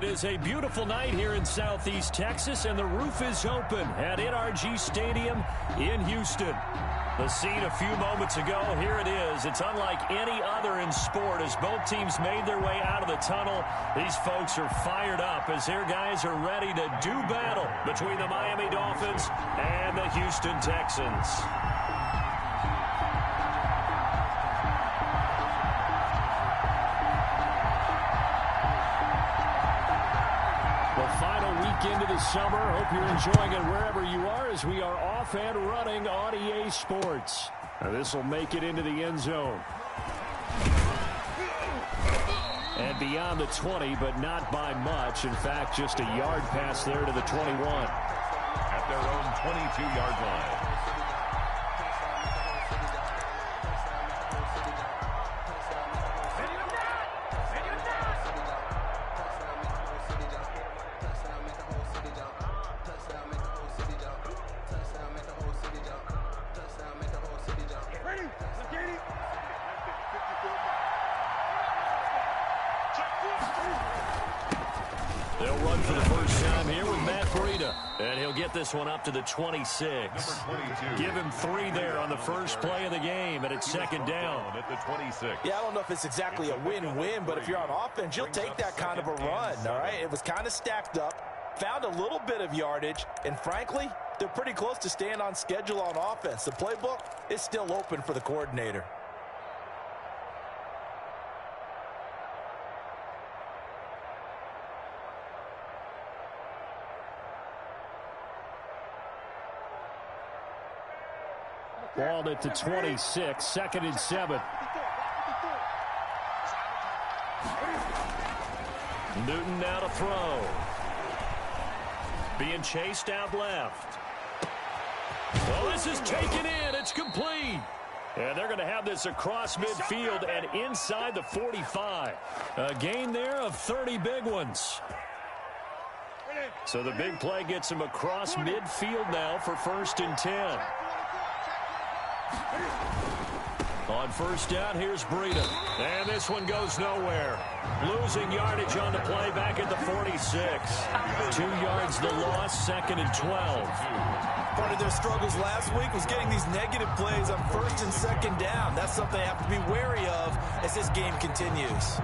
It is a beautiful night here in Southeast Texas, and the roof is open at NRG Stadium in Houston. The scene a few moments ago, here it is. It's unlike any other in sport as both teams made their way out of the tunnel. These folks are fired up as their guys are ready to do battle between the Miami Dolphins and the Houston Texans. Into the summer. Hope you're enjoying it wherever you are as we are off and running on EA Sports. This will make it into the end zone. And beyond the 20, but not by much. In fact, just a yard pass there to the 21. At their own 22-yard line. They'll run for the first time here with Matt Breida. And he'll get this one up to the 26. Give him 3 there on the first play of the game, and it's second down. At the 26. Yeah, I don't know if it's exactly a win-win, but if you're on offense, you'll take that kind of a run, all right? It was kind of stacked up, found a little bit of yardage, and frankly, they're pretty close to staying on schedule on offense. The playbook is still open for the coordinator. Ball at the 26, second and 7. Newton now to throw. Being chased out left. Well, this is taken in. It's complete. And they're going to have this across midfield and inside the 45. A gain there of 30 big ones. So the big play gets him across midfield now for first and 10. On first down, here's Breida. And this one goes nowhere. Losing yardage on the play back at the 46. 2 yards the loss, second and 12. Part of their struggles last week was getting these negative plays on first and second down. That's something they have to be wary of as this game continues.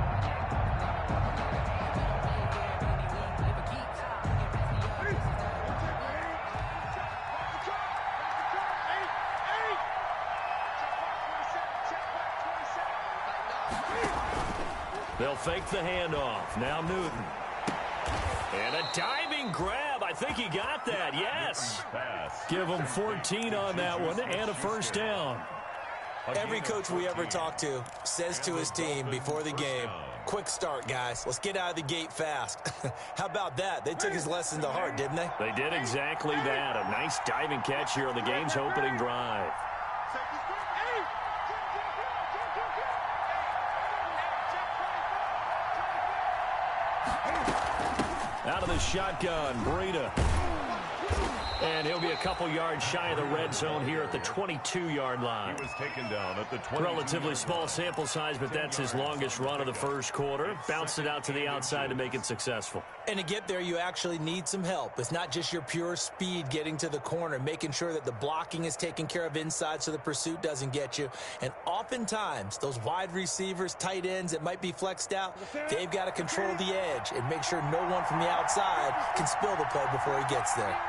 They'll fake the handoff. Now Newton. And a diving grab. I think he got that. Yes. Give him 14 on that one and a first down. Every coach we ever talk to says to his team before the game, quick start, guys. Let's get out of the gate fast. How about that? They took his lesson to heart, didn't they? They did exactly that. A nice diving catch here on the game's opening drive. Out of the shotgun, Breida. And he'll be a couple yards shy of the red zone here at the 22-yard line. He was taken down at the 22. Relatively small sample size, but that's his longest run of the first quarter. Bounced it out to the outside to make it successful. And to get there, you actually need some help. It's not just your pure speed getting to the corner, making sure that the blocking is taken care of inside so the pursuit doesn't get you. And oftentimes, those wide receivers, tight ends that might be flexed out, they've got to control the edge and make sure no one from the outside can spill the play before he gets there.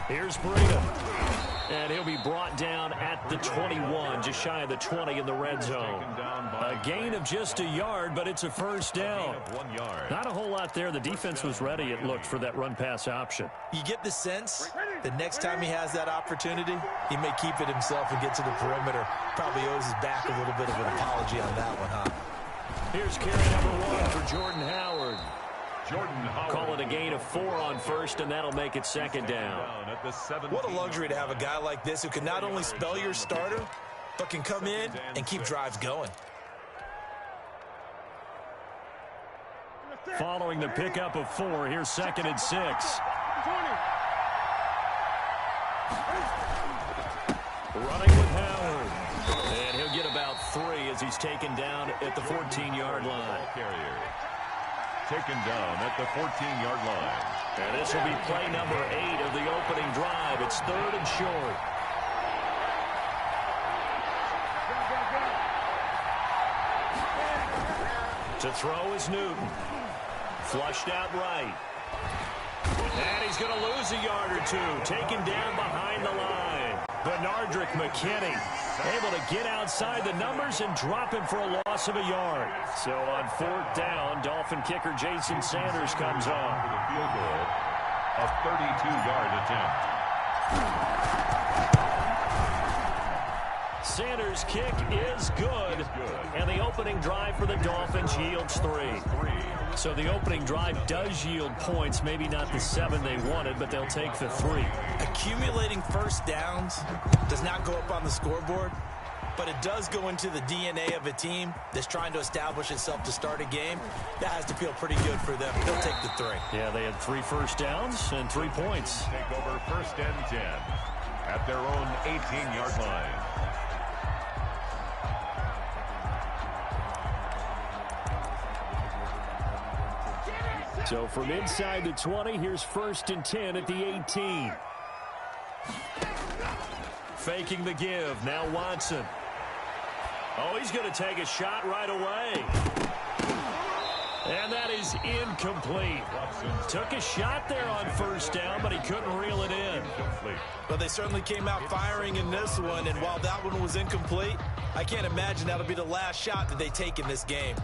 Here's Breida. And he'll be brought down at the 21, just shy of the 20 in the red zone. A gain of just a yard, but it's a first down. 1 yard. Not a whole lot there. The defense was ready, it looked, for that run-pass option. You get the sense that next time he has that opportunity, he may keep it himself and get to the perimeter. Probably owes his back a little bit of an apology on that one, huh? Here's carry number 1 for Jordan Howard. Jordan Howard. Call it a gain of 4 on first, and that'll make it second down. What a luxury to have a guy like this who can not only spell your starter, but can come in and keep drives going. Following the pickup of 4, here's second and 6. Running with Howard. And he'll get about 3 as he's taken down at the 14-yard line. Carrier taken down at the 14-yard line. And this will be play number 8 of the opening drive. It's 3rd and short. To throw is Newton. Flushed out right. And he's going to lose a yard or 2. Taken down behind the line. Benardrick McKinney able to get outside the numbers and drop him for a loss of a yard. So on 4th down, Dolphin kicker Jason Sanders comes on. For the field goal, a 32-yard attempt. Sanders' kick is good. And the opening drive for the Dolphins yields 3. So the opening drive does yield points. Maybe not the 7 they wanted, but they'll take the 3. Accumulating first downs does not go up on the scoreboard, but it does go into the DNA of a team that's trying to establish itself to start a game. That has to feel pretty good for them. They'll take the 3. Yeah, they had 3 first downs and 3 points. Take over 1st and 10 at their own 18-yard line. So from inside the 20, here's 1st and 10 at the 18. Faking the give. Now Watson. Oh, he's going to take a shot right away. And that is incomplete. Took a shot there on 1st down, but he couldn't reel it in. But they certainly came out firing in this one, and while that one was incomplete, I can't imagine that'll be the last shot that they take in this game.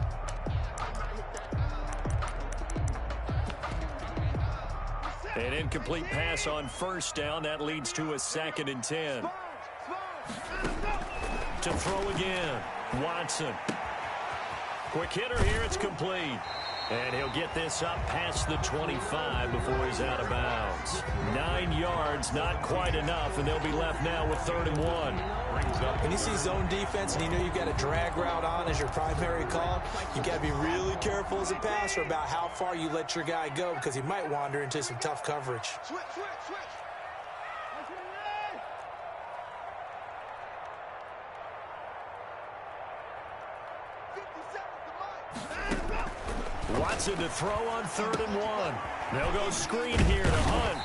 An incomplete pass on 1st down. That leads to a 2nd and 10. To throw again. Watson. Quick hitter here. It's complete. And he'll get this up past the 25 before he's out of bounds. 9 yards, not quite enough, and they'll be left now with 3rd and 1. When you see zone defense and you know you've got a drag route on as your primary call, you got to be really careful as a passer about how far you let your guy go because he might wander into some tough coverage. Watson to throw on 3rd and 1. They'll go screen here to Hunt.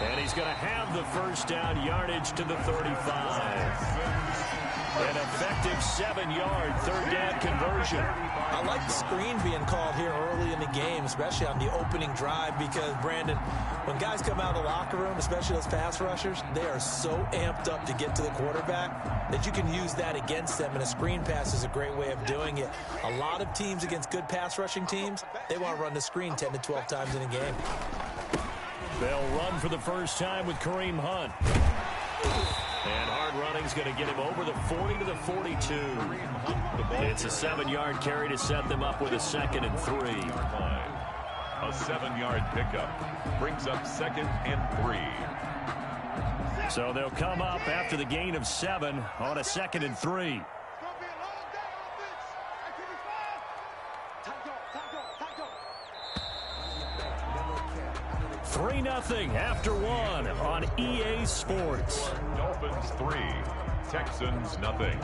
And he's going to have the 1st down yardage to the 35. An effective 7-yard 3rd down conversion. I like the screen being called here early in the game, especially on the opening drive, because, Brandon, when guys come out of the locker room, especially those pass rushers, they are so amped up to get to the quarterback that you can use that against them, and a screen pass is a great way of doing it. A lot of teams against good pass rushing teams, they want to run the screen 10 to 12 times in a game. They'll run for the first time with Kareem Hunt. And hard running's going to get him over the 40 to the 42. It's a 7-yard carry to set them up with a 2nd and 3. A 7-yard pickup brings up 2nd and 3. So they'll come up after the gain of 7 on a 2nd and 3. 3-0 after 1 on EA Sports. Dolphins 3, Texans nothing.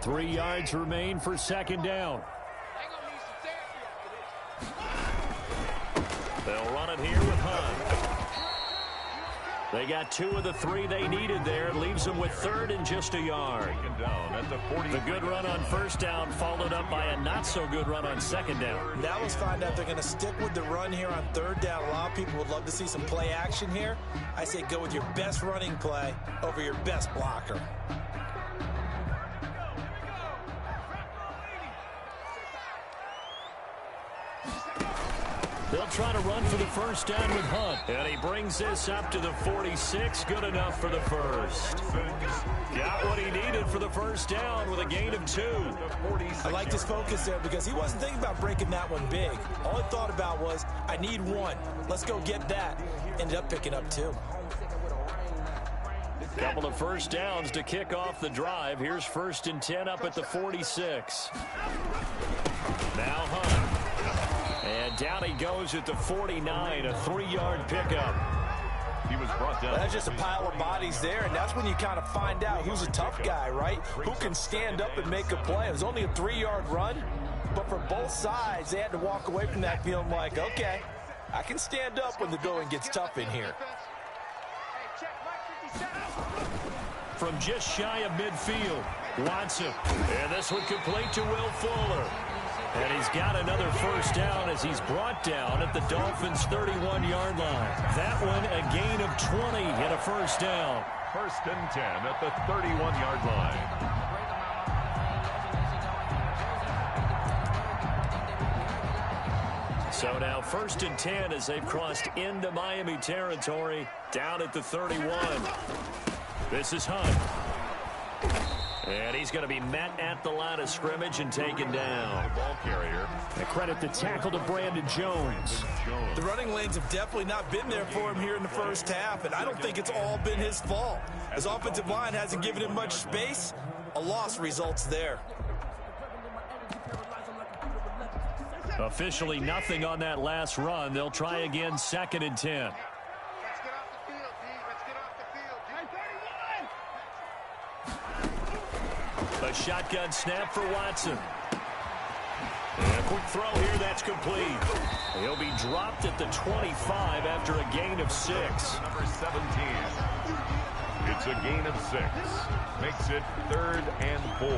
Three yards remain for 2nd down. They'll run it here with Hunt. They got 2 of the 3 they needed there. It leaves them with 3rd and just a yard. Down at the 40. The good run on 1st down followed up by a not-so-good run on 2nd down. Now let's find out they're going to stick with the run here on 3rd down. A lot of people would love to see some play action here. I say go with your best running play over your best blocker. They'll try to run for the first down with Hunt. And he brings this up to the 46. Good enough for the first. Got what he needed for the first down with a gain of 2. I liked his focus there because he wasn't thinking about breaking that one big. All he thought about was, I need 1. Let's go get that. Ended up picking up 2. Couple of first downs to kick off the drive. Here's 1st and 10 up at the 46. Now Hunt. And down he goes at the 49, a 3-yard pickup. He was brought down. That's just a pile of bodies there, and that's when you kind of find out who's a tough guy, right? Who can stand up and make a play. It was only a 3-yard run, but for both sides, they had to walk away from that feeling like, okay, I can stand up when the going gets tough in here. From just shy of midfield, Watson. And this one complete to Will Fuller. And he's got another first down as he's brought down at the Dolphins' 31-yard line. That one a gain of 20 and a first down. 1st and 10 at the 31-yard line. So now 1st and 10 as they've crossed into Miami territory down at the 31. This is Hunt. And he's going to be met at the line of scrimmage and taken down. Ball carrier. And credit the tackle to Brandon Jones. The running lanes have definitely not been there for him here in the first half, and I don't think it's all been his fault. His offensive line hasn't given him much space. A loss results there. Officially nothing on that last run. They'll try again 2nd and 10. A shotgun snap for Watson. And a quick throw here, that's complete. He'll be dropped at the 25 after a gain of 6. Number 17. It's a gain of 6. Makes it 3rd and 4.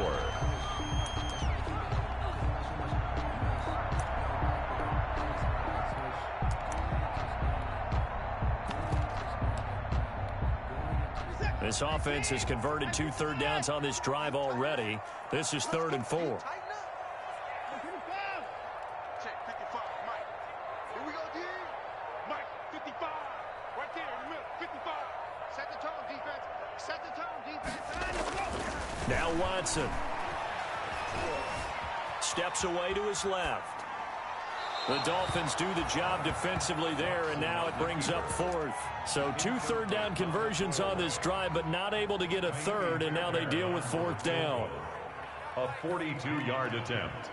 This offense has converted 2 third downs on this drive already. This is 3rd and 4. Now Watson. Steps away to his left. The Dolphins do the job defensively there, and now it brings up 4th. So 2 third down conversions on this drive, but not able to get a 3rd, and now they deal with 4th down. A 42-yard attempt.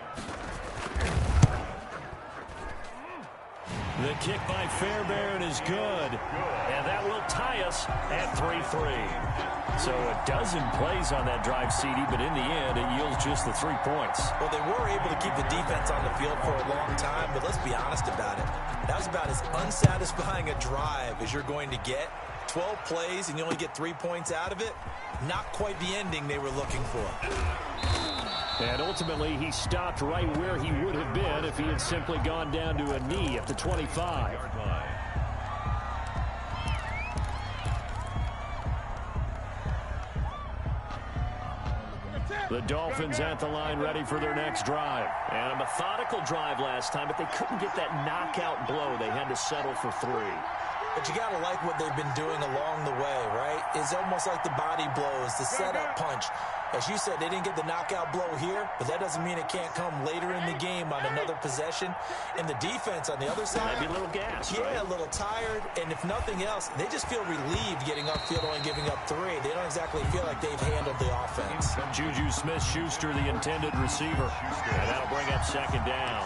The kick by Fairbairn is good, and that will tie us at 3-3. So a dozen plays on that drive, CD, but in the end, it yields just the 3 points. Well, they were able to keep the defense on the field for a long time, but let's be honest about it. That was about as unsatisfying a drive as you're going to get. 12 plays, and you only get 3 points out of it. Not quite the ending they were looking for. And ultimately, he stopped right where he would have been if he had simply gone down to a knee at the 25. The Dolphins at the line ready for their next drive. And a methodical drive last time, but they couldn't get that knockout blow. They had to settle for 3. But you got to like what they've been doing along the way, right? It's almost like the body blows, the setup punch. As you said, they didn't get the knockout blow here, but that doesn't mean it can't come later in the game on another possession. And the defense on the other side, maybe a little gas, yeah, a little tired. And if nothing else, they just feel relieved getting upfield and giving up 3. They don't exactly feel like they've handled the offense. Juju Smith-Schuster, the intended receiver. And that'll bring up 2nd down.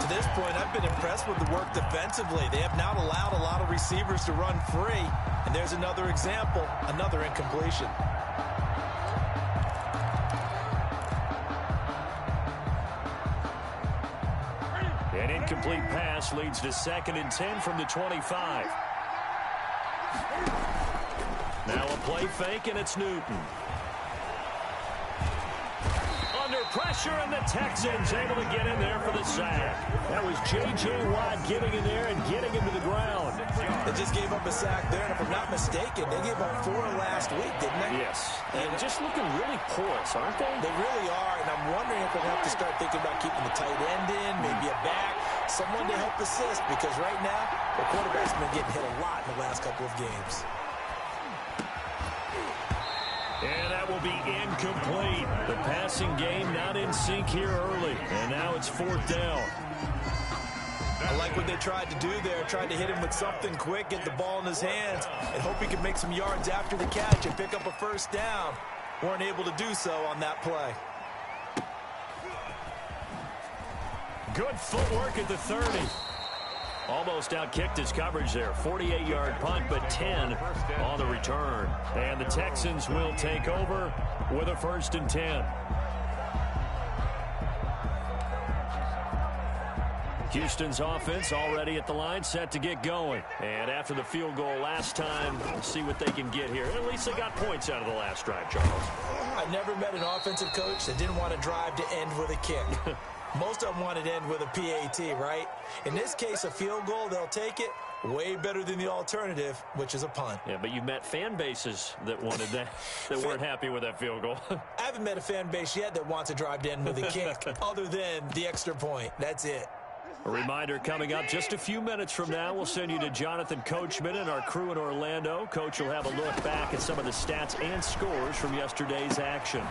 To this point, I've been impressed with the work defensively. They have not allowed a lot of receivers to run free. And there's another example, another incompletion. An incomplete pass leads to 2nd and 10 from the 25. Now a play fake, and it's Newton. Under pressure, and the Texans able to get in there for the sack. That was J.J. Watt getting in there and getting him to the ground. They just gave up a sack there, and if I'm not mistaken, they gave up 4 last week, didn't they? Yes. And just looking really porous, aren't they? They really are, and I'm wondering if we'll have to start thinking about keeping the tight end in, maybe a back, someone to help assist, because right now, the quarterback's been getting hit a lot in the last couple of games. And that will be incomplete. The passing game not in sync here early. And now it's 4th down. I like what they tried to do there. Tried to hit him with something quick, get the ball in his hands, and hope he could make some yards after the catch and pick up a first down. Weren't able to do so on that play. Good footwork at the 30. Almost outkicked his coverage there. 48-yard punt, but 10 on the return. And the Texans will take over with a 1st and 10. Houston's offense already at the line, set to get going. And after the field goal last time, we'll see what they can get here. At least they got points out of the last drive, Charles. I never met an offensive coach that didn't want to drive to end with a kick. Most of them wanted to end with a PAT, right? In this case, a field goal, they'll take it. Way better than the alternative, which is a punt. Yeah, but you met fan bases that wanted that, that weren't happy with that field goal. I haven't met a fan base yet that wants to drive to end with a kick, other than the extra point. That's it. A reminder coming up just a few minutes from now, we'll send you to Jonathan Coachman and our crew in Orlando. Coach will have a look back at some of the stats and scores from yesterday's action.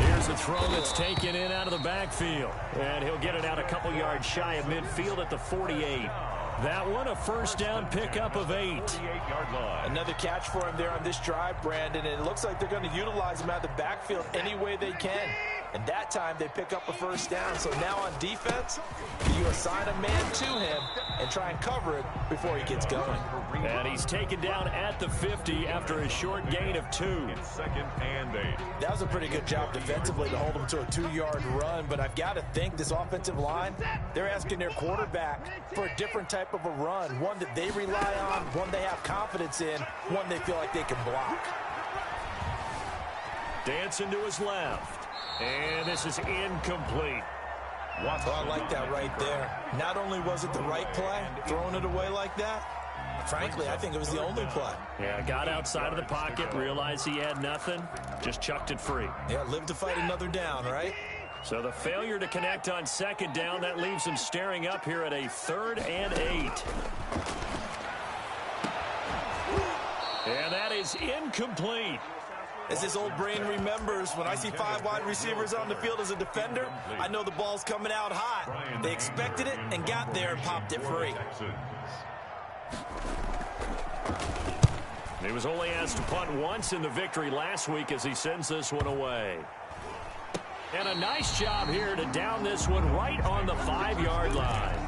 Here's a throw that's taken in out of the backfield. And he'll get it out a couple yards shy of midfield at the 48. That one a first down pickup of 8. Another catch for him there on this drive, Brandon. And it looks like they're going to utilize him out of the backfield any way they can. And that time they pick up a first down. So now on defense, you assign a man to him and try and cover it before he gets going. And he's taken down at the 50 after a short gain of 2. 2nd and 8. That was a pretty good job defensively to hold him to a 2-yard run. But I've got to think this offensive line, they're asking their quarterback for a different type of a run. One that they rely on, one they have confidence in, one they feel like they can block. Dancing to his left. And this is incomplete. Oh, I like that right there. Not only was it the right play, throwing it away like that, frankly, I think it was the only play. Yeah, got outside of the pocket, realized he had nothing, just chucked it free. Yeah, live to fight another down, right? So the failure to connect on 2nd down, that leaves him staring up here at a 3rd and 8. And that is incomplete. As his old brain remembers, when I see 5 wide receivers on the field as a defender, I know the ball's coming out hot. They expected it and got there and popped it free. He was only asked to punt once in the victory last week as he sends this one away. And a nice job here to down this one right on the 5-yard line.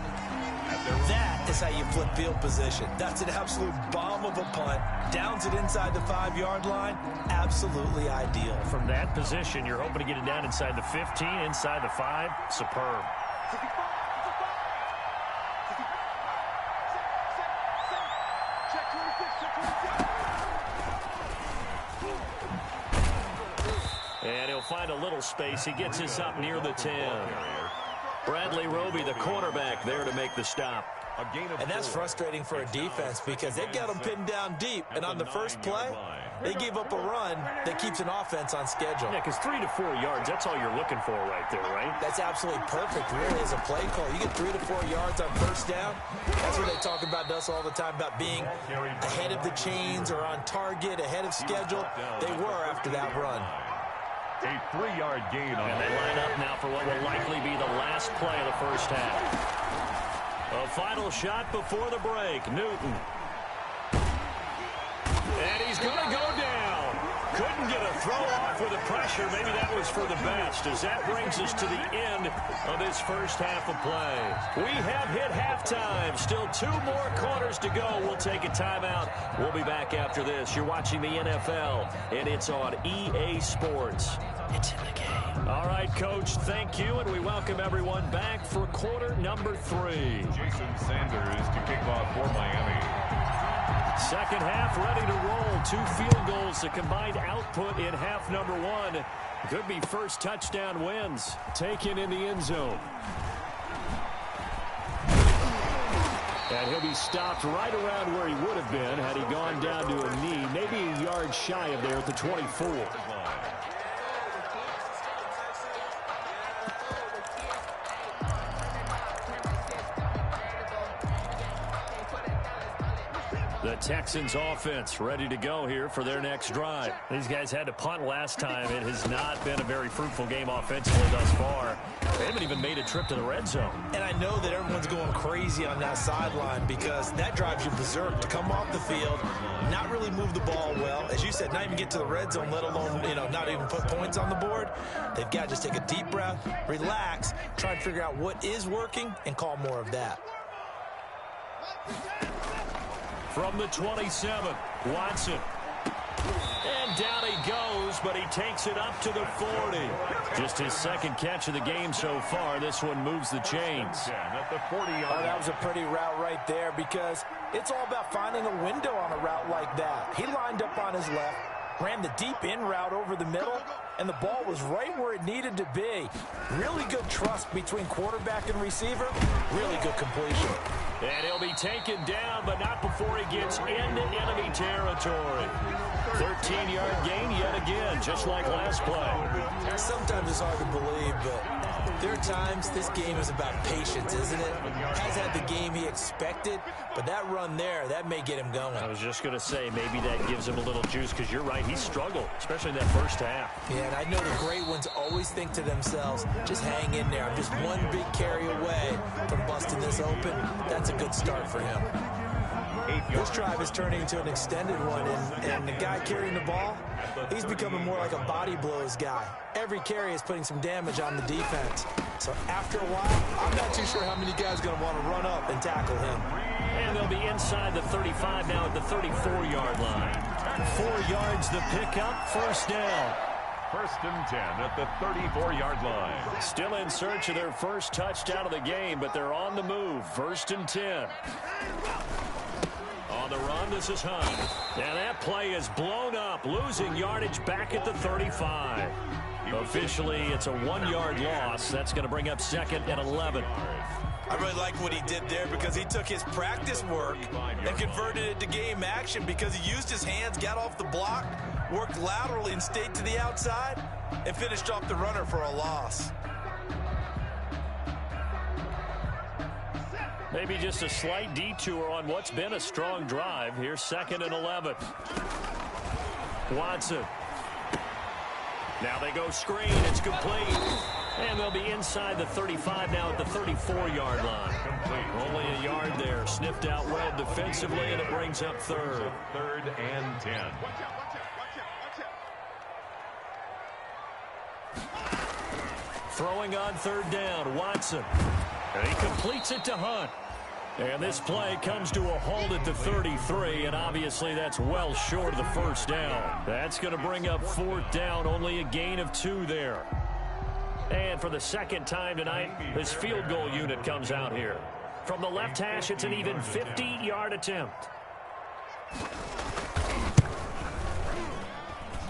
That is how you flip field position. That's an absolute bomb of a punt. Downs it inside the 5-yard line. Absolutely ideal. From that position, you're hoping to get it down inside the 15, inside the 5. Superb. And he'll find a little space. He gets this up near the 10. Bradley Roby, the cornerback, there to make the stop. And that's frustrating for a defense because they've got them pinned down deep. And on the first play, they gave up a run that keeps an offense on schedule. Yeah, because 3 to 4 yards, that's all you're looking for right there, right? That's absolutely perfect, really, as a play call. You get 3 to 4 yards on first down. That's what they talk about to us all the time, about being ahead of the chains or on target, ahead of schedule. They were after that run. A 3-yard gain on. And they line up now for what will likely be the last play of the first half. A final shot before the break. Newton. And he's going to go down. Couldn't get a throw off with the pressure. Maybe that was for the best, as that brings us to the end of this first half of play. We have hit halftime. Still 2 more quarters to go. We'll take a timeout. We'll be back after this. You're watching the NFL, and it's on EA Sports. It's in the game. All right, Coach, thank you, and we welcome everyone back for quarter number 3. Jason Sanders to kick off for Miami. Second half ready to roll. 2 field goals, the combined output in half number 1. Could be first touchdown wins. Taken in the end zone. And he'll be stopped right around where he would have been had he gone down to a knee, maybe a yard shy of there at the 24. The Texans offense ready to go here for their next drive. These guys had to punt last time. It has not been a very fruitful game offensively thus far. They haven't even made a trip to the red zone. And I know that everyone's going crazy on that sideline because that drives you berserk to come off the field, not really move the ball well. As you said, not even get to the red zone, let alone, not even put points on the board. They've got to just take a deep breath, relax, try and figure out what is working, and call more of that. From the 27, Watson. And down he goes, but he takes it up to the 40. Just his second catch of the game so far. This one moves the chains. At the 40-yard That was a pretty route right there because it's all about finding a window on a route like that. He lined up on his left, ran the deep in route over the middle, and the ball was right where it needed to be. Really good trust between quarterback and receiver. Really good completion. And he'll be taken down, but not before he gets into enemy territory. 13-yard gain yet again, just like last play. Sometimes it's hard to believe, but there are times this game is about patience, isn't it? Has had the game he expected, but that run there, that may get him going. I was just going to say, maybe that gives him a little juice, because you're right, he struggled, especially in that first half. Yeah, and I know the great ones always think to themselves, just hang in there. I'm just one big carry away from busting this open. That's a good start for him. This drive is turning into an extended one, and the guy carrying the ball, he's becoming more like a body blows guy. Every carry is putting some damage on the defense. So after a while, I'm not too sure how many guys are going to want to run up and tackle him. And they'll be inside the 35 now at the 34-yard line. 4 yards the pickup, first down. First and 10 at the 34-yard line. Still in search of their first touchdown of the game, but they're on the move. First and 10. On the run, this is Hunt. And that play is blown up, losing yardage back at the 35. Officially, it's a 1-yard loss. That's going to bring up second and 11. I really like what he did there because he took his practice work and converted it to game action because he used his hands, got off the block, worked laterally and stayed to the outside, and finished off the runner for a loss. Maybe just a slight detour on what's been a strong drive. Here's second and 11. Watson. Now they go screen. It's complete. And they'll be inside the 35 now at the 34-yard line. Only a yard there. Sniffed out well defensively, and it brings up third. Third and 10. Throwing on third down, Watson. And he completes it to Hunt. And this play comes to a halt at the 33, and obviously that's well short of the first down. That's going to bring up fourth down, only a gain of 2 there. And for the second time tonight, this field goal unit comes out here. From the left hash, it's an even 50-yard attempt.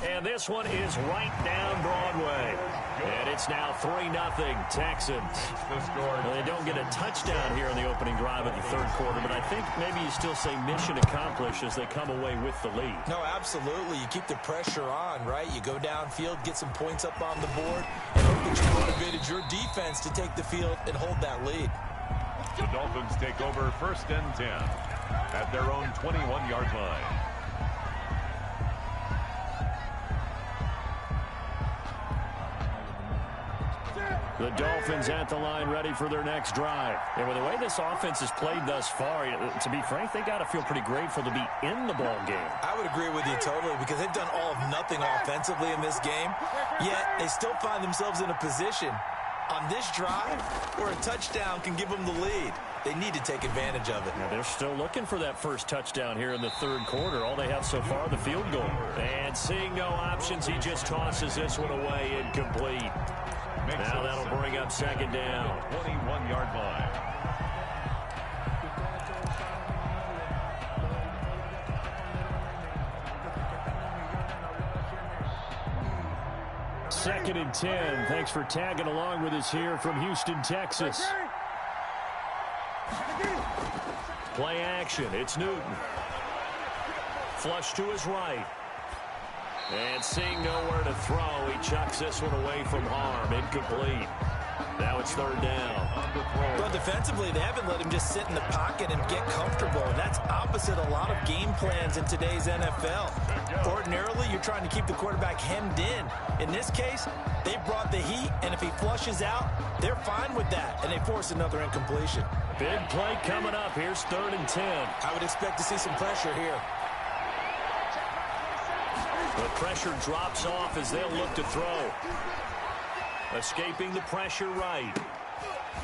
And this one is right down Broadway. And it's now 3-0 Texans. Well, they don't get a touchdown here in the opening drive of the third quarter, but I think maybe you still say mission accomplished as they come away with the lead. No, absolutely. You keep the pressure on, right? You go downfield, get some points up on the board, and hope that you motivated your defense to take the field and hold that lead. The Dolphins take over first and 10 at their own 21-yard line. The Dolphins at the line ready for their next drive. And with the way this offense has played thus far, to be frank, they got to feel pretty grateful to be in the ball game. I would agree with you totally because they've done all of nothing offensively in this game, yet they still find themselves in a position on this drive where a touchdown can give them the lead. They need to take advantage of it. Now they're still looking for that first touchdown here in the third quarter. All they have so far, the field goal. And seeing no options, he just tosses this one away, incomplete. Now that'll bring up second down. 21-yard line. Second and 10. Thanks for tagging along with us here from Houston, Texas. Play action. It's Newton. Flush to his right. And seeing nowhere to throw, he chucks this one away from harm. Incomplete. Now it's third down. Well, defensively, they haven't let him just sit in the pocket and get comfortable. And that's opposite a lot of game plans in today's NFL. Ordinarily, you're trying to keep the quarterback hemmed in. In this case, they brought the heat, and if he flushes out, they're fine with that, and they force another incompletion. Big play coming up. Here's 3rd and 10. I would expect to see some pressure here. The pressure drops off as they'll look to throw. Escaping the pressure right.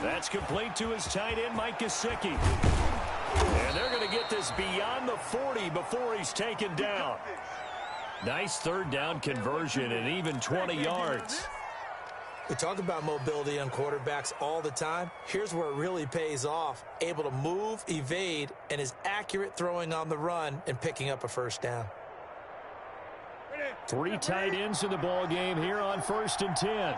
That's complete to his tight end, Mike Gesicki. And they're going to get this beyond the 40 before he's taken down. Nice 3rd down conversion and even 20 yards. We talk about mobility on quarterbacks all the time. Here's where it really pays off. Able to move, evade, and is accurate throwing on the run and picking up a 1st down. 3 tight ends in the ball game here on 1st and 10.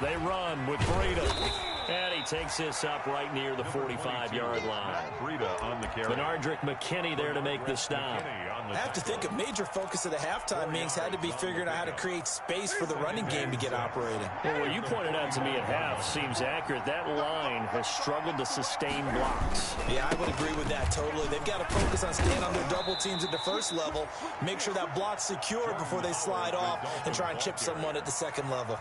They run with Breida. And he takes this up right near the 45-yard line. Breida on the carry. Benardrick McKinney there to make the stop. I have to think a major focus of the halftime meetings had to be figuring out how to create space for the running game to get operating. Well, what you pointed out to me at half seems accurate. That line has struggled to sustain blocks. Yeah, I would agree with that totally. They've got to focus on staying on their double teams at the first level, make sure that block's secure before they slide off and try and chip someone at the second level.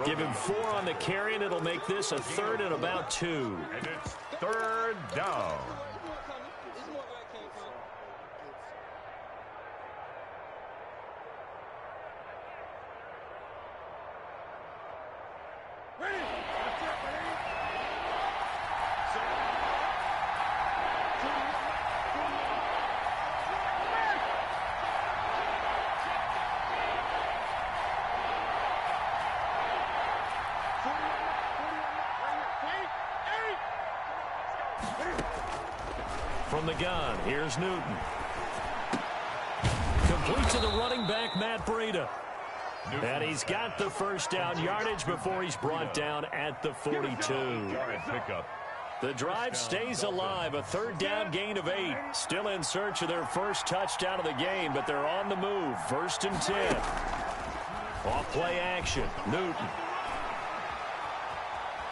Give him 4 on the carry, and it'll make this a 3rd and about 2. And it's 3rd down. From the gun, here's Newton. Complete to the running back, Matt Breida. And he's got the 1st down yardage before he's brought down at the 42. The drive stays alive, a 3rd down gain of 8. Still in search of their 1st touchdown of the game, but they're on the move. 1st and 10. Off play action, Newton.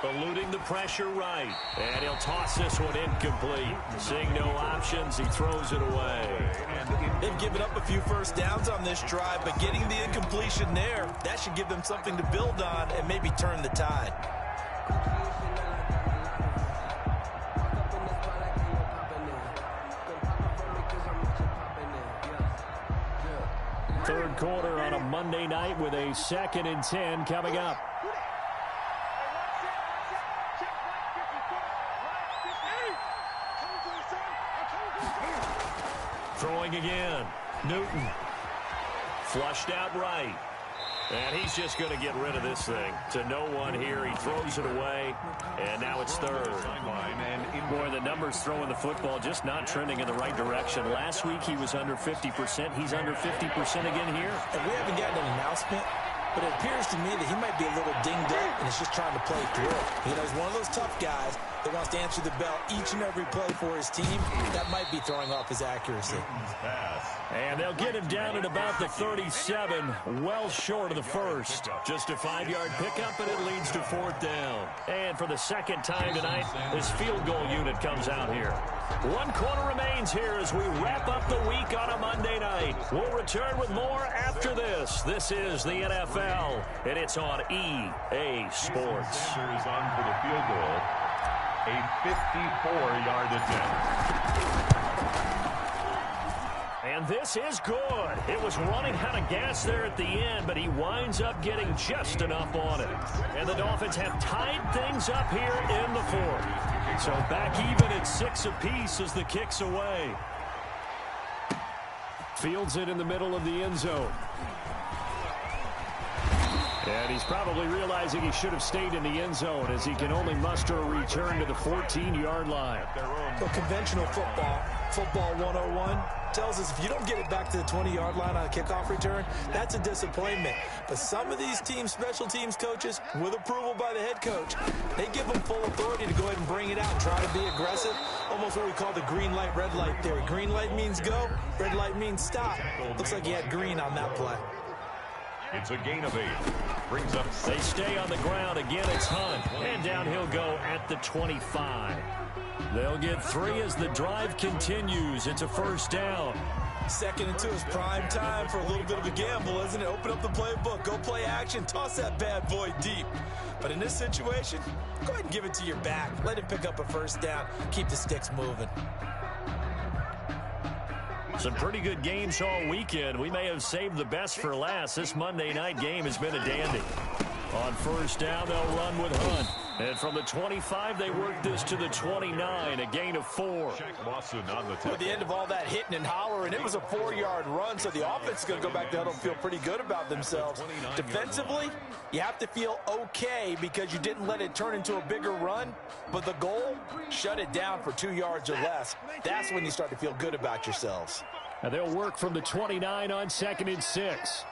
Eluding the pressure right. And he'll toss this one incomplete. Seeing no options, he throws it away. They've given up a few 1st downs on this drive, but getting the incompletion there, that should give them something to build on and maybe turn the tide. Third quarter on a Monday night with a 2nd and 10 coming up. Throwing again. Newton. Flushed out right. And he's just going to get rid of this thing. To no one here. He throws it away. And now it's 3rd. Boy, the numbers throwing the football just not trending in the right direction. Last week he was under 50%. He's under 50% again here. And we haven't gotten an announcement, but it appears to me that he might be a little dinged up and is just trying to play through it. You know, he's one of those tough guys that wants to answer the bell each and every play for his team. That might be throwing off his accuracy. And they'll get him down at about the 37, well short of the 1st. Just a 5-yard pickup, and it leads to 4th down. And for the 2nd time tonight, this field goal unit comes out here. 1 quarter remains here as we wrap up the week on a Monday night. We'll return with more after this. This is the NFL, and it's on EA Sports. Sanders is on for the field goal. A 54-yard attempt. And this is good. It was running out of gas there at the end, but he winds up getting just enough on it. And the Dolphins have tied things up here in the 4th. So back even at 6 apiece as the kick's away. Fields it in the middle of the end zone. And he's probably realizing he should have stayed in the end zone as he can only muster a return to the 14-yard line. So conventional football 101, tells us if you don't get it back to the 20-yard line on a kickoff return, that's a disappointment. But some of these teams, special teams coaches, with approval by the head coach, they give them full authority to go ahead and bring it out and try to be aggressive. Almost what we call the green light, red light theory. Green light means go, red light means stop. Looks like he had green on that play. It's a gain of 8. Brings up 6. They stay on the ground. Again, it's Hunt. And down he'll go at the 25. They'll get 3 as the drive continues. It's a first down. 2nd and 2 is prime time for a little bit of a gamble, isn't it? Open up the playbook, go play action, toss that bad boy deep. But in this situation, go ahead and give it to your back. Let him pick up a first down. Keep the sticks moving. Some pretty good games all weekend. We may have saved the best for last. This Monday night game has been a dandy. On first down, they'll run with Hunt. And from the 25, they work this to the 29, a gain of 4. At the end of all that hitting and hollering, it was a 4-yard run, so the offense is going to go back to huddle and feel pretty good about themselves. Defensively, you have to feel okay because you didn't let it turn into a bigger run, but the goal, shut it down for 2 yards or less. That's when you start to feel good about yourselves. And they'll work from the 29 on 2nd and 6.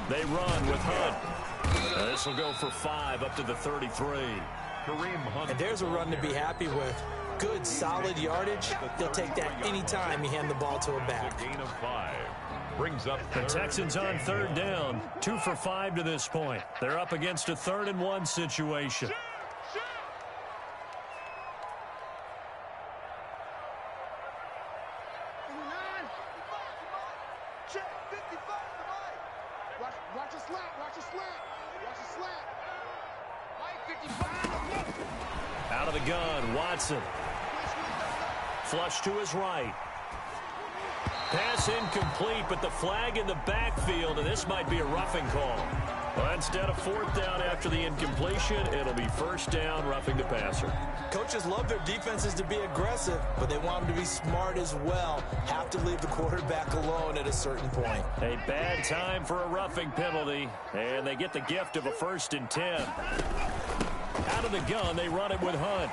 They run with Hunt. This will go for 5 up to the 33. Kareem Hunt. And there's a run to be happy with. Good, solid yardage. He'll take that anytime you hand the ball to a back. Gain of 5. Brings up the Texans on 3rd down. 2 for 5 to this point. They're up against a 3rd and 1 situation. Out of the gun, Watson. Flush to his right. Pass incomplete, but the flag in the backfield, and this might be a roughing call. Well, instead of 4th down after the incompletion, it'll be 1st down, roughing the passer. Coaches love their defenses to be aggressive, but they want them to be smart as well. Have to leave the quarterback alone at a certain point. A bad time for a roughing penalty, and they get the gift of a 1st and 10. Out of the gun, they run it with Hunt.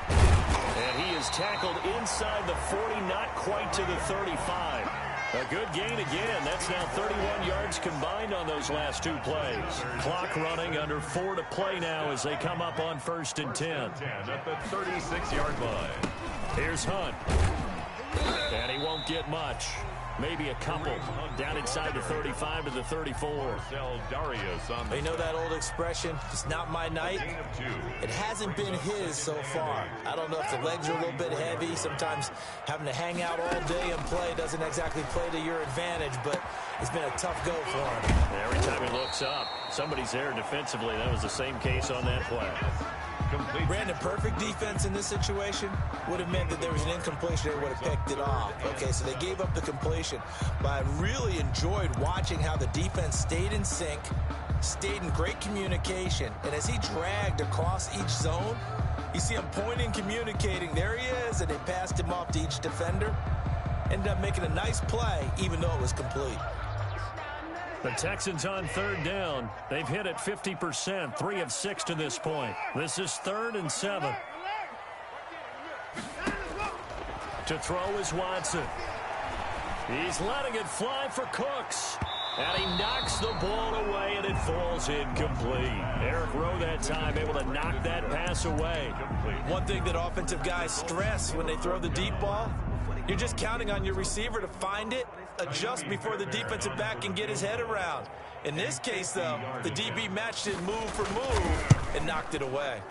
And he is tackled inside the 40, not quite to the 35. A good gain again. That's now 31 yards combined on those last 2 plays. Clock running, under 4 to play now as they come up on 1st and 10. At the 36-yard line. Here's Hunt. And he won't get much. Maybe a couple. Down inside the 35 to the 34. You know that old expression, it's not my night? It hasn't been his so far. I don't know if the legs are a little bit heavy. Sometimes having to hang out all day and play doesn't exactly play to your advantage, but it's been a tough go for him. Every time he looks up, somebody's there defensively. That was the same case on that play. Brandon, perfect defense in this situation would have meant that there was an incompletion. They would have picked it off. Okay, so they gave up the completion. But I really enjoyed watching how the defense stayed in sync, stayed in great communication. And as he dragged across each zone, you see him pointing, communicating. There he is, and they passed him off to each defender. Ended up making a nice play, even though it was complete. The Texans on 3rd down. They've hit it 50%, 3 of 6 to this point. This is 3rd and 7. To throw is Watson. He's letting it fly for Cooks. And he knocks the ball away, and it falls incomplete. Eric Rowe that time able to knock that pass away. One thing that offensive guys stress when they throw the deep ball, you're just counting on your receiver to find it, adjust before the defensive back can get his head around. In this case, though, the DB matched it move for move and knocked it away.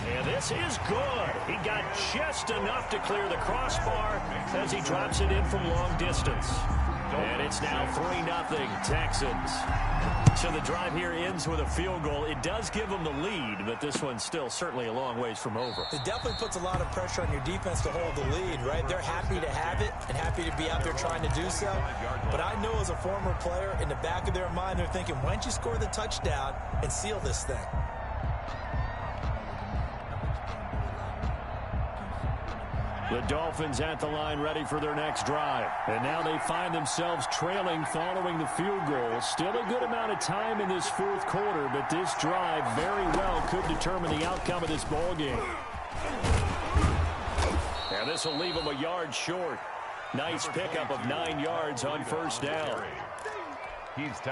And this is good. He got just enough to clear the crossbar as he drops it in from long distance. And it's now 3-0 Texans. So the drive here ends with a field goal. It does give them the lead, but this one's still certainly a long ways from over. It definitely puts a lot of pressure on your defense to hold the lead, right? They're happy to have it and happy to be out there trying to do so. But I know as a former player, in the back of their mind, they're thinking, why don't you score the touchdown and seal this thing? The Dolphins at the line ready for their next drive. And now they find themselves trailing following the field goal. Still a good amount of time in this 4th quarter, but this drive very well could determine the outcome of this ball game. And this will leave them a yard short. Nice pickup of 9 yards on 1st down.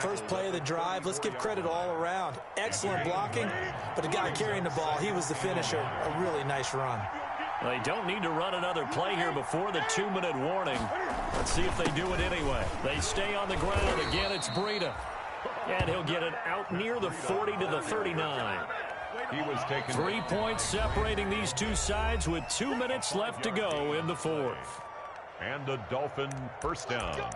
First play of the drive, let's give credit all around. Excellent blocking, but the guy carrying the ball, he was the finisher. A really nice run. They don't need to run another play here before the 2-minute warning. Let's see if they do it anyway. They stay on the ground. Again, it's Breida. And he'll get it out near the 40 to the 39. He was taken. 3 points separating these two sides with 2 minutes left to go in the fourth. And a Dolphin first down.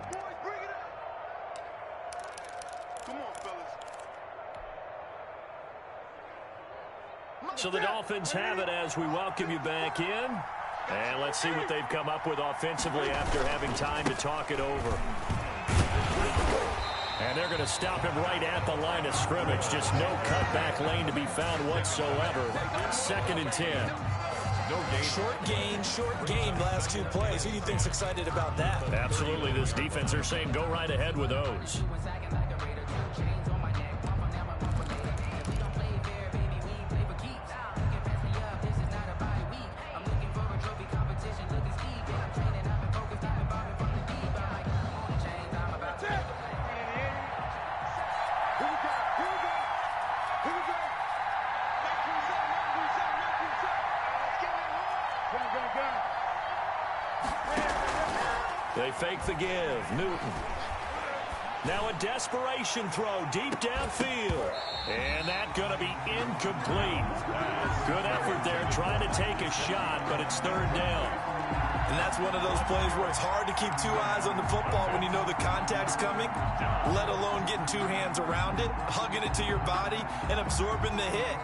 So the Dolphins have it as we welcome you back in. And let's see what they've come up with offensively after having time to talk it over. And they're going to stop him right at the line of scrimmage. Just no cutback lane to be found whatsoever. 2nd and 10. No gain. Short gain last 2 plays. Who do you think's excited about that? Absolutely. This defense, they're saying go right ahead with those. They fake the give. Newton. Now a desperation throw deep downfield. And that's going to be incomplete. Good effort there trying to take a shot, but it's 3rd down. And that's one of those plays where it's hard to keep 2 eyes on the football when you know the contact's coming, let alone getting 2 hands around it, hugging it to your body, and absorbing the hit.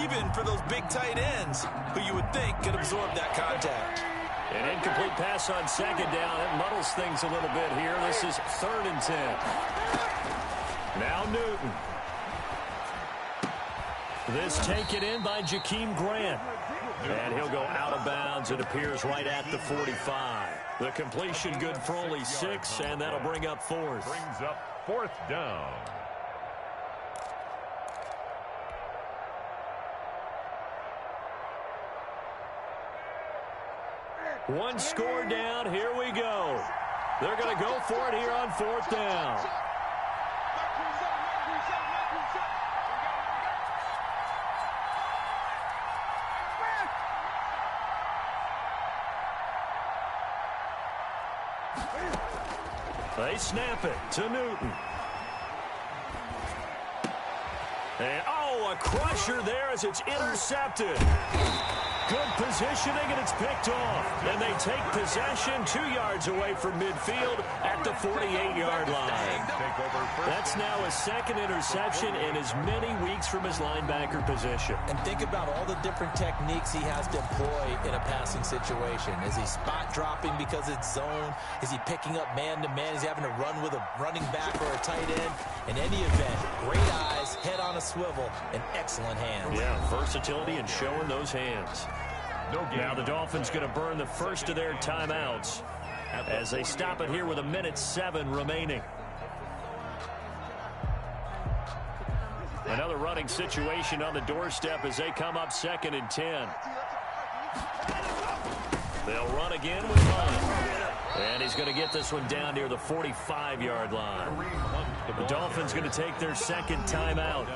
Even for those big tight ends who you would think could absorb that contact. An incomplete pass on 2nd down. It muddles things a little bit here. This is 3rd and 10. Now Newton. This taken in by Jakeem Grant. And he'll go out of bounds. It appears right at the 45. The completion good for only 6, and that'll bring up 4th. Brings up 4th down. One score down. Here we go. They're going to go for it here on 4th down. They snap it to Newton. And, a crusher there as it's intercepted. Good positioning, and it's picked off. And they take possession 2 yards away from midfield at the 48-yard line. That's now his 2nd interception in as many weeks from his linebacker position. And think about all the different techniques he has to employ in a passing situation. Is he spot dropping because it's zone? Is he picking up man-to-man? Is he having to run with a running back or a tight end? In any event, great eyes, head on a swivel, and excellent hands. Yeah, versatility and showing those hands. Now the Dolphins going to burn the first of their timeouts as they stop it here with 1:07 remaining. Another running situation on the doorstep as they come up 2nd and 10. They'll run again with Hunt. And he's going to get this one down near the 45-yard line. The Dolphins going to take their 2nd timeout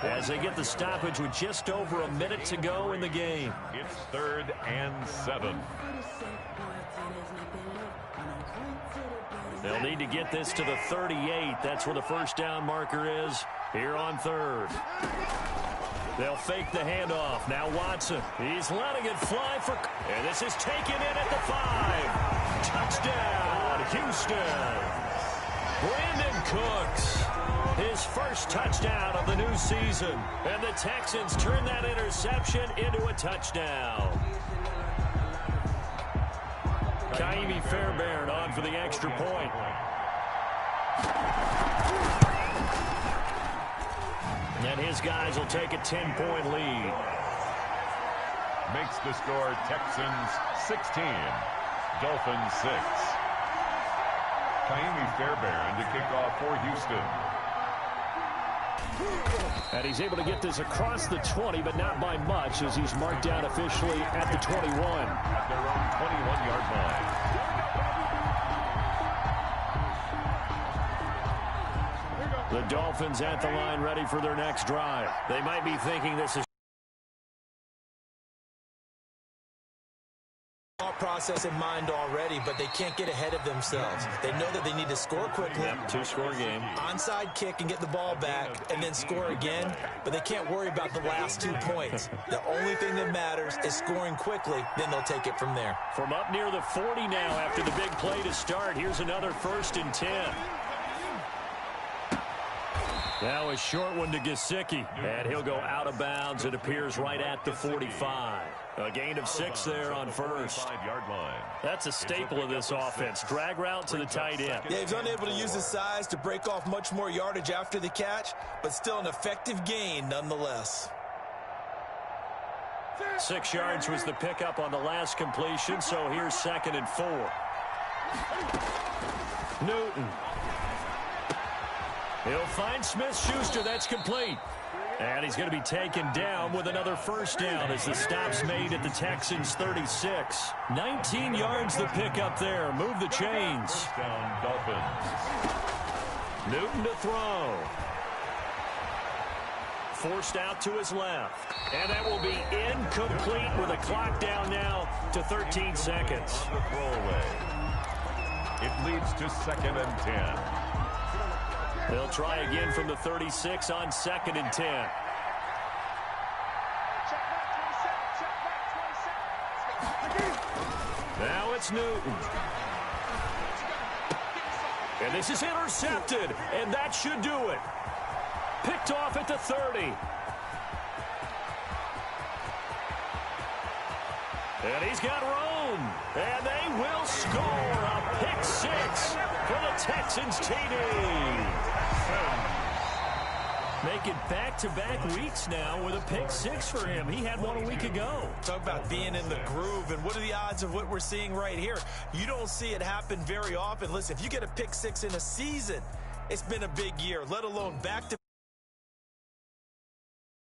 as they get the stoppage with just over 1 minute to go in the game. It's 3rd and 7. They'll need to get this to the 38. That's where the first down marker is here on 3rd. They'll fake the handoff. Now Watson. He's letting it fly for... And this is taken in at the 5. Touchdown, Houston. Brandon Cooks. His first touchdown of the new season. And the Texans turn that interception into a touchdown. Ka'imi Fairbairn on for the extra point. And his guys will take a 10-point lead. Makes the score Texans 16, Dolphins 6. Ka'imi Fairbairn to kick off for Houston. And he's able to get this across the 20, but not by much as he's marked down officially at the 21. At their own 21-yard line. The Dolphins at the line ready for their next drive. They might be thinking this is process in mind already, but they can't get ahead of themselves. They know that they need to score quickly. Yep, two-score game. Onside kick and get the ball back and then score again, but they can't worry about the last 2 points. The only thing that matters is scoring quickly, then they'll take it from there. From up near the 40 now after the big play to start, here's another 1st and 10. Now a short one to Gesicki, and he'll go out of bounds. It appears right at the 45. A gain of 6 there on first. That's a staple of this offense. Drag route to the tight end. Yeah, he's unable to use his size to break off much more yardage after the catch, but still an effective gain nonetheless. 6 yards was the pickup on the last completion, so here's 2nd and 4. Newton. He'll find Smith-Schuster. That's complete. And he's going to be taken down with another 1st down as the stop's made at the Texans' 36. 19 yards the pickup there. Move the chains. First down, Dolphins. Newton to throw. Forced out to his left. And that will be incomplete with a clock down now to 13 seconds. The throwaway. It leads to 2nd and 10. They'll try again from the 36 on 2nd and 10. Now it's Newton. And this is intercepted, and that should do it. Picked off at the 30. And he's got room. And they will score a pick 6 for the Texans TD. Making back-to-back weeks now with a pick 6 for him. He had one a week ago. Talk about being in the groove, and what are the odds of what we're seeing right here? You don't see it happen very often. Listen, if you get a pick 6 in a season, it's been a big year, let alone back-to-back.